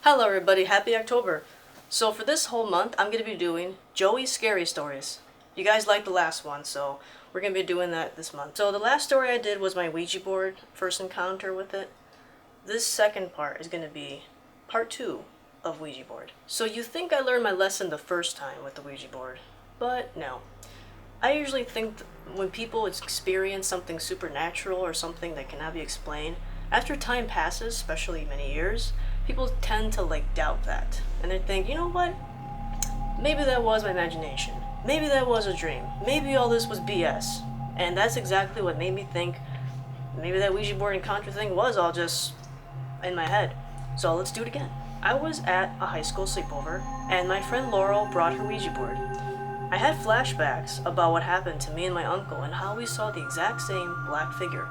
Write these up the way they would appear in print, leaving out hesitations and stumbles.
Hello everybody, happy October. So for this whole month, I'm going to be doing Joey's scary stories. You guys liked the last one, so we're going to be doing that this month. So the last story I did was my Ouija board, first encounter with it. This second part is going to be part 2 of Ouija board. So you think I learned my lesson the first time with the Ouija board, but no. I usually think when people experience something supernatural or something that cannot be explained, after time passes, especially many years, people tend to doubt that. And they think, you know what? Maybe that was my imagination. Maybe that was a dream. Maybe all this was BS. And that's exactly what made me think maybe that Ouija board encounter thing was all just in my head. So let's do it again. I was at a high school sleepover, and my friend Laurel brought her Ouija board. I had flashbacks about what happened to me and my uncle and how we saw the exact same black figure.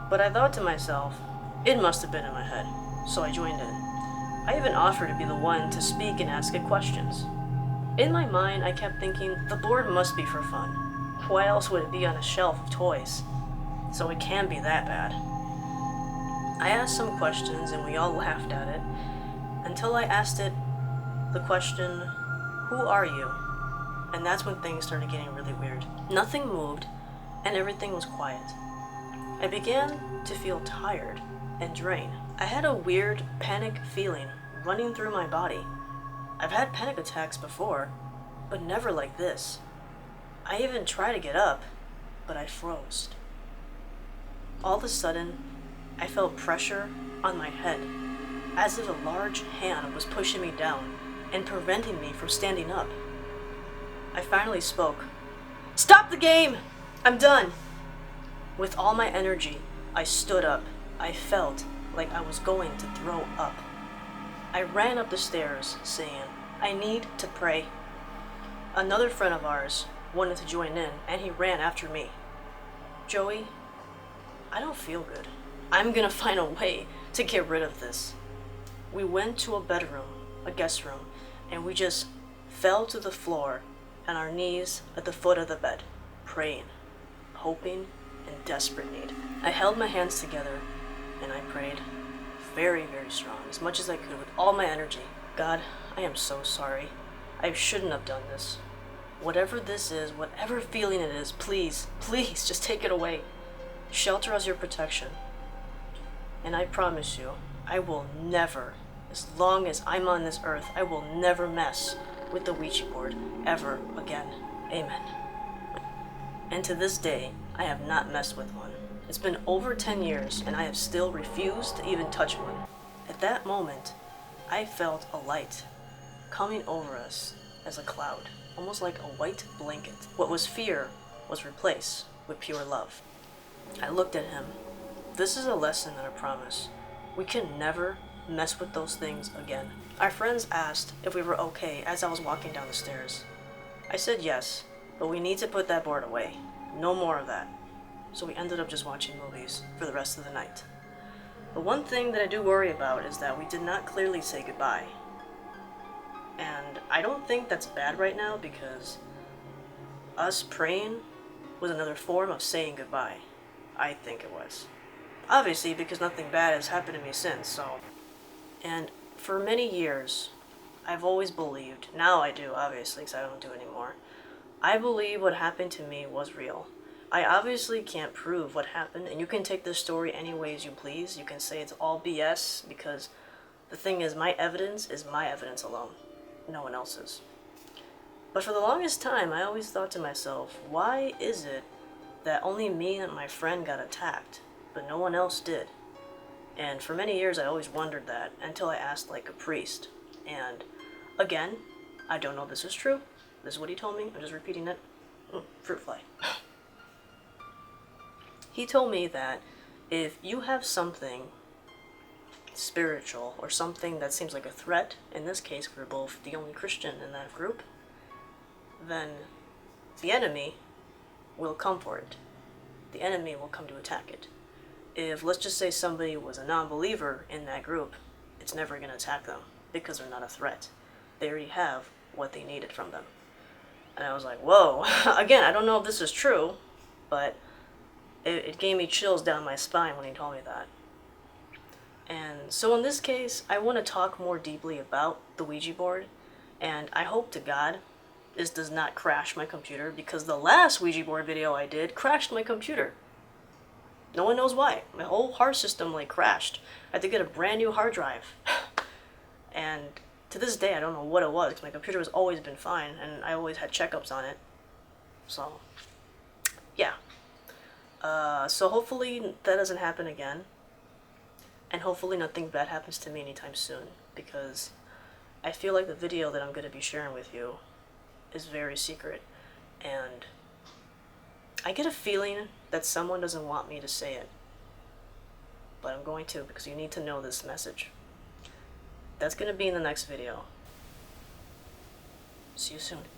But I thought to myself, it must have been in my head, so I joined in. I even offered to be the one to speak and ask it questions. In my mind, I kept thinking, the board must be for fun. Why else would it be on a shelf of toys? So it can't be that bad. I asked some questions and we all laughed at it, until I asked it the question, who are you? And that's when things started getting really weird. Nothing moved, and everything was quiet. I began to feel tired and drained. I had a weird panic feeling running through my body. I've had panic attacks before, but never like this. I even tried to get up, but I froze. All of a sudden, I felt pressure on my head, as if a large hand was pushing me down and preventing me from standing up. I finally spoke. Stop the game! I'm done! With all my energy, I stood up. I felt like I was going to throw up. I ran up the stairs, saying, I need to pray. Another friend of ours wanted to join in, and he ran after me. Joey, I don't feel good. I'm gonna find a way to get rid of this. We went to a bedroom, a guest room, and we just fell to the floor on our knees at the foot of the bed, praying, hoping, in desperate need. I held my hands together and I prayed very, very strong, as much as I could with all my energy. God, I am so sorry. I shouldn't have done this. Whatever this is, whatever feeling it is, please, please, just take it away. Shelter us your protection. And I promise you, I will never, as long as I'm on this earth, I will never mess with the Ouija board ever again. Amen. And to this day, I have not messed with one. It's been over 10 years and I have still refused to even touch one. At that moment, I felt a light coming over us as a cloud, almost like a white blanket. What was fear was replaced with pure love. I looked at him. This is a lesson that I promise. We can never mess with those things again. Our friends asked if we were okay as I was walking down the stairs. I said yes, but we need to put that board away. No more of that. So we ended up just watching movies for the rest of the night. The one thing that I do worry about is that we did not clearly say goodbye. And I don't think that's bad right now because us praying was another form of saying goodbye. I think it was. Obviously, because nothing bad has happened to me since, so. And for many years, I've always believed, now I do, obviously, because I don't do it anymore. I believe what happened to me was real. I obviously can't prove what happened, and you can take this story any ways you please. You can say it's all BS, because the thing is, my evidence is my evidence alone. No one else's. But for the longest time, I always thought to myself, why is it that only me and my friend got attacked, but no one else did? And for many years, I always wondered that, until I asked, a priest. And again, I don't know if this is true. This is what he told me. I'm just repeating it. Fruit fly. He told me that if you have something spiritual or something that seems like a threat, in this case we're both the only Christian in that group, then the enemy will come for it. The enemy will come to attack it. If, let's just say, somebody was a non-believer in that group, it's never going to attack them because they're not a threat. They already have what they needed from them. And I was like, whoa. Again, I don't know if this is true, but it gave me chills down my spine when he told me that. And so in this case, I want to talk more deeply about the Ouija board, and I hope to God this does not crash my computer, because the last Ouija board video I did crashed my computer. No one knows why. My whole hard system like crashed. I had to get a brand new hard drive. And to this day, I don't know what it was, because my computer has always been fine, and I always had checkups on it. So, yeah. So hopefully that doesn't happen again. And hopefully nothing bad happens to me anytime soon, because I feel like the video that I'm going to be sharing with you is very secret, and I get a feeling that someone doesn't want me to say it, but I'm going to, because you need to know this message. That's going to be in the next video. See you soon.